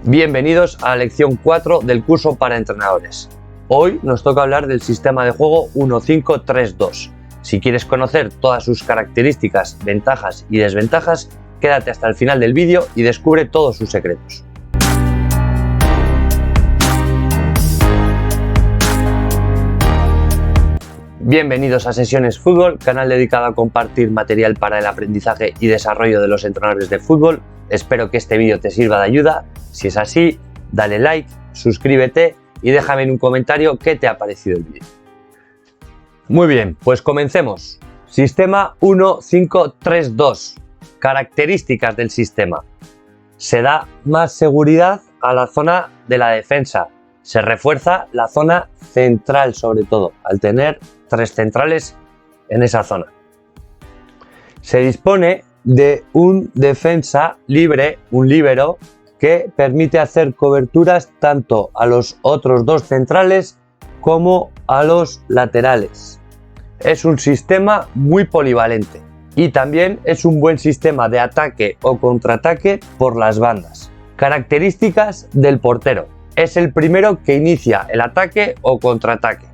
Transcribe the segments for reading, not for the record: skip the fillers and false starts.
Bienvenidos a la lección 4 del curso para entrenadores. Hoy nos toca hablar del sistema de juego 1-5-3-2. Si quieres conocer todas sus características, ventajas y desventajas, quédate hasta el final del vídeo y descubre todos sus secretos. Bienvenidos a Sesiones Fútbol, canal dedicado a compartir material para el aprendizaje y desarrollo de los entrenadores de fútbol. Espero que este vídeo te sirva de ayuda. Si es así, dale like, suscríbete y déjame en un comentario qué te ha parecido el vídeo. Muy bien, pues comencemos. Sistema 1-5-3-2. Características del sistema. Se da más seguridad a la zona de la defensa. Se refuerza la zona central, sobre todo, al tener 3 centrales en esa zona. Se dispone de un defensa libre, un líbero, que permite hacer coberturas tanto a los otros 2 centrales como a los laterales. Es un sistema muy polivalente y también es un buen sistema de ataque o contraataque por las bandas. Características del portero. Es el primero que inicia el ataque o contraataque.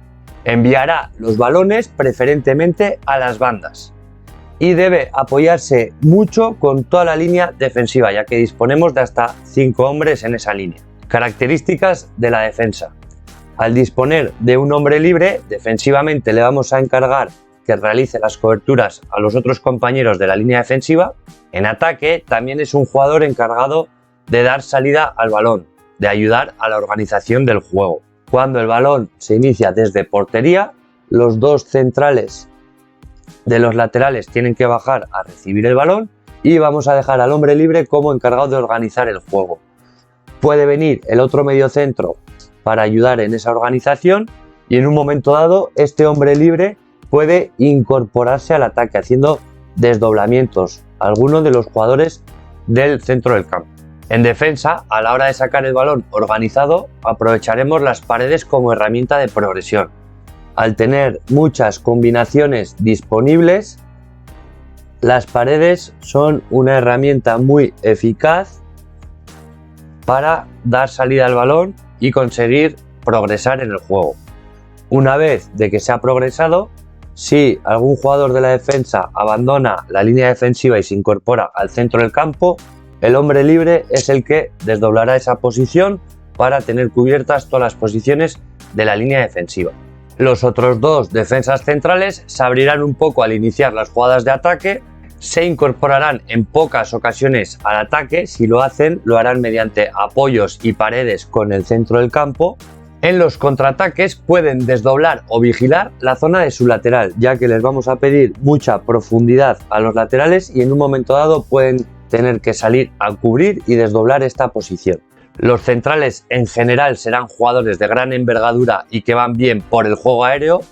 Enviará los balones preferentemente a las bandas y debe apoyarse mucho con toda la línea defensiva, ya que disponemos de hasta 5 hombres en esa línea. Características de la defensa. Al disponer de un hombre libre, defensivamente le vamos a encargar que realice las coberturas a los otros compañeros de la línea defensiva. En ataque también es un jugador encargado de dar salida al balón, de ayudar a la organización del juego. Cuando el balón se inicia desde portería, los 2 centrales de los laterales tienen que bajar a recibir el balón y vamos a dejar al hombre libre como encargado de organizar el juego. Puede venir el otro mediocentro para ayudar en esa organización y en un momento dado este hombre libre puede incorporarse al ataque haciendo desdoblamientos a alguno de los jugadores del centro del campo. En defensa, a la hora de sacar el balón organizado, aprovecharemos las paredes como herramienta de progresión. Al tener muchas combinaciones disponibles, las paredes son una herramienta muy eficaz para dar salida al balón y conseguir progresar en el juego. Una vez de que se ha progresado, si algún jugador de la defensa abandona la línea defensiva y se incorpora al centro del campo, el hombre libre es el que desdoblará esa posición para tener cubiertas todas las posiciones de la línea defensiva. Los otros 2 defensas centrales se abrirán un poco al iniciar las jugadas de ataque, se incorporarán en pocas ocasiones al ataque. Si lo hacen, lo harán mediante apoyos y paredes con el centro del campo. En los contraataques pueden desdoblar o vigilar la zona de su lateral, ya que les vamos a pedir mucha profundidad a los laterales y en un momento dado pueden tener que salir a cubrir y desdoblar esta posición. Los centrales en general serán jugadores de gran envergadura y que van bien por el juego aéreo,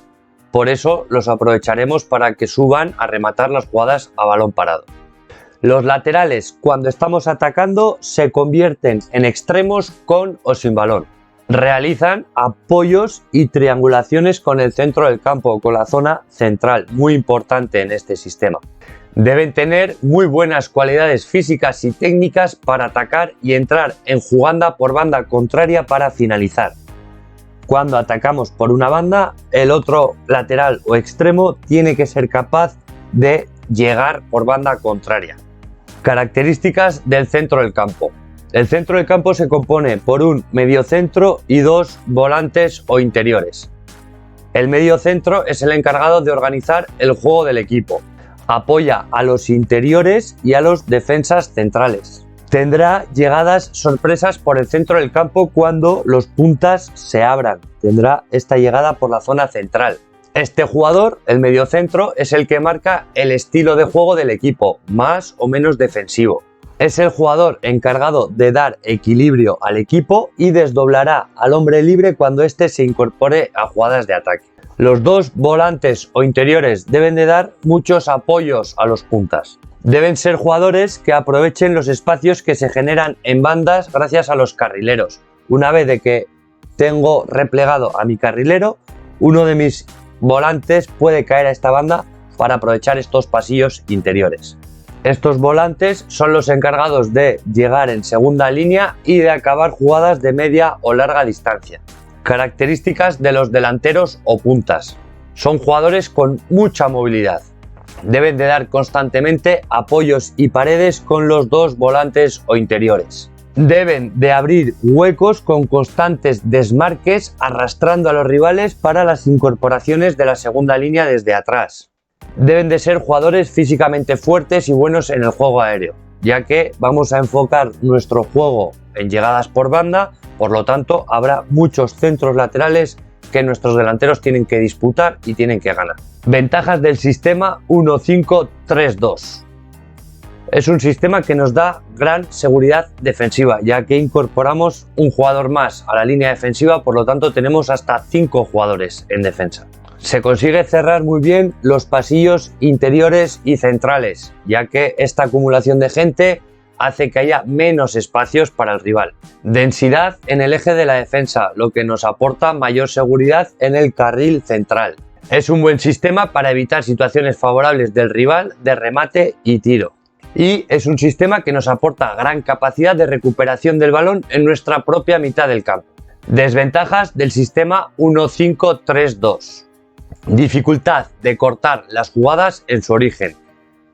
por eso los aprovecharemos para que suban a rematar las jugadas a balón parado. Los laterales, cuando estamos atacando, se convierten en extremos con o sin balón. Realizan apoyos y triangulaciones con el centro del campo o con la zona central, muy importante en este sistema. Deben tener muy buenas cualidades físicas y técnicas para atacar y entrar en jugada por banda contraria para finalizar. Cuando atacamos por una banda, el otro lateral o extremo tiene que ser capaz de llegar por banda contraria. Características del centro del campo. El centro del campo se compone por un mediocentro y 2 volantes o interiores. El mediocentro es el encargado de organizar el juego del equipo. Apoya a los interiores y a los defensas centrales. Tendrá llegadas sorpresas por el centro del campo cuando los puntas se abran. Tendrá esta llegada por la zona central. Este jugador, el mediocentro, es el que marca el estilo de juego del equipo, más o menos defensivo. Es el jugador encargado de dar equilibrio al equipo y desdoblará al hombre libre cuando éste se incorpore a jugadas de ataque. Los 2 volantes o interiores deben de dar muchos apoyos a los puntas. Deben ser jugadores que aprovechen los espacios que se generan en bandas gracias a los carrileros. Una vez de que tengo replegado a mi carrilero, uno de mis volantes puede caer a esta banda para aprovechar estos pasillos interiores. Estos volantes son los encargados de llegar en segunda línea y de acabar jugadas de media o larga distancia. Características de los delanteros o puntas. Son jugadores con mucha movilidad. Deben de dar constantemente apoyos y paredes con los dos volantes o interiores. Deben de abrir huecos con constantes desmarques arrastrando a los rivales para las incorporaciones de la segunda línea desde atrás. Deben de ser jugadores físicamente fuertes y buenos en el juego aéreo, ya que vamos a enfocar nuestro juego en llegadas por banda, por lo tanto habrá muchos centros laterales que nuestros delanteros tienen que disputar y tienen que ganar. Ventajas del sistema 1-5-3-2. Es un sistema que nos da gran seguridad defensiva, ya que incorporamos un jugador más a la línea defensiva, por lo tanto tenemos hasta 5 jugadores en defensa. Se consigue cerrar muy bien los pasillos interiores y centrales, ya que esta acumulación de gente hace que haya menos espacios para el rival. Densidad en el eje de la defensa, lo que nos aporta mayor seguridad en el carril central. Es un buen sistema para evitar situaciones favorables del rival de remate y tiro. Y es un sistema que nos aporta gran capacidad de recuperación del balón en nuestra propia mitad del campo. Desventajas del sistema 1-5-3-2. Dificultad de cortar las jugadas en su origen.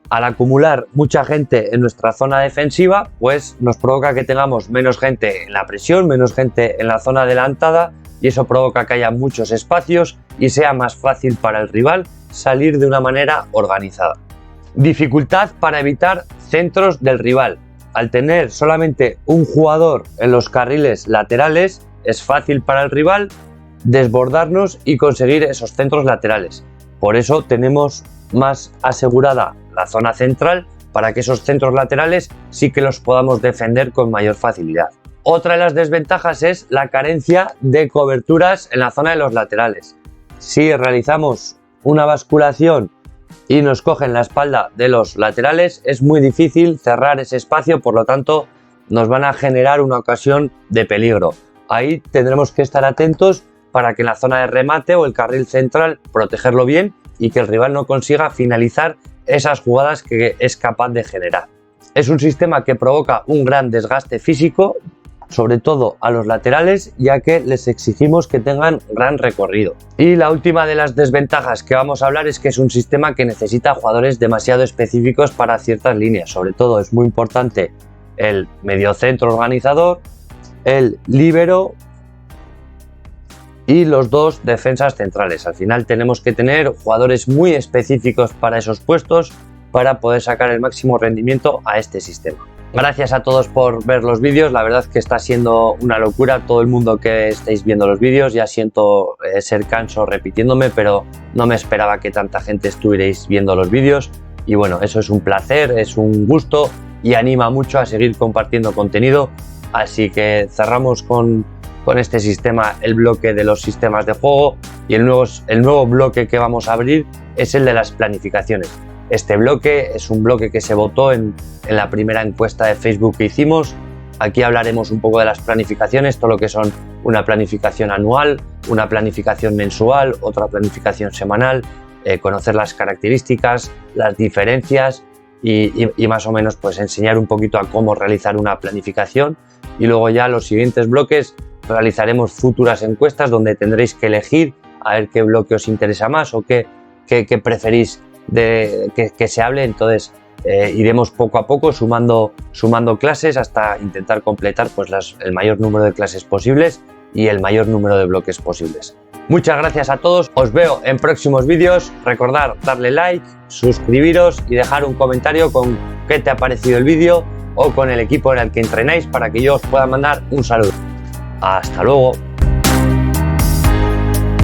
Al acumular mucha gente en nuestra zona defensiva, pues nos provoca que tengamos menos gente en la presión, menos gente en la zona adelantada, y eso provoca que haya muchos espacios y sea más fácil para el rival salir de una manera organizada. Dificultad para evitar centros del rival. Al tener solamente un jugador en los carriles laterales, es fácil para el rival desbordarnos y conseguir esos centros laterales. Por eso tenemos más asegurada la zona central para que esos centros laterales sí que los podamos defender con mayor facilidad. Otra de las desventajas es la carencia de coberturas en la zona de los laterales. Si realizamos una basculación y nos cogen la espalda de los laterales, es muy difícil cerrar ese espacio, por lo tanto nos van a generar una ocasión de peligro. Ahí tendremos que estar atentos para que en la zona de remate o el carril central protegerlo bien y que el rival no consiga finalizar esas jugadas que es capaz de generar. Es un sistema que provoca un gran desgaste físico, sobre todo a los laterales, ya que les exigimos que tengan gran recorrido. Y la última de las desventajas que vamos a hablar es que es un sistema que necesita jugadores demasiado específicos para ciertas líneas. Sobre todo es muy importante el mediocentro organizador, el líbero y los dos defensas centrales. Al final tenemos que tener jugadores muy específicos para esos puestos para poder sacar el máximo rendimiento a este sistema. Gracias a todos por ver los vídeos, la verdad que está siendo una locura todo el mundo que estáis viendo los vídeos. Ya siento ser canso repitiéndome, pero no me esperaba que tanta gente estuvierais viendo los vídeos. Y bueno, eso es un placer, es un gusto y anima mucho a seguir compartiendo contenido. Así que cerramos con este sistema el bloque de los sistemas de juego, y el nuevo bloque que vamos a abrir es el de las planificaciones. Este bloque es un bloque que se votó en la primera encuesta de Facebook que hicimos. Aquí hablaremos un poco de las planificaciones, todo lo que son una planificación anual, una planificación mensual, otra planificación semanal, conocer las características, las diferencias y más o menos pues enseñar un poquito a cómo realizar una planificación. Y luego ya los siguientes bloques realizaremos futuras encuestas donde tendréis que elegir a ver qué bloque os interesa más o qué preferís que se hable. Entonces iremos poco a poco sumando clases hasta intentar completar pues el mayor número de clases posibles y el mayor número de bloques posibles. Muchas gracias a todos, os veo en próximos vídeos. Recordad darle like, suscribiros y dejar un comentario con qué te ha parecido el vídeo o con el equipo en el que entrenáis para que yo os pueda mandar un saludo. Hasta luego.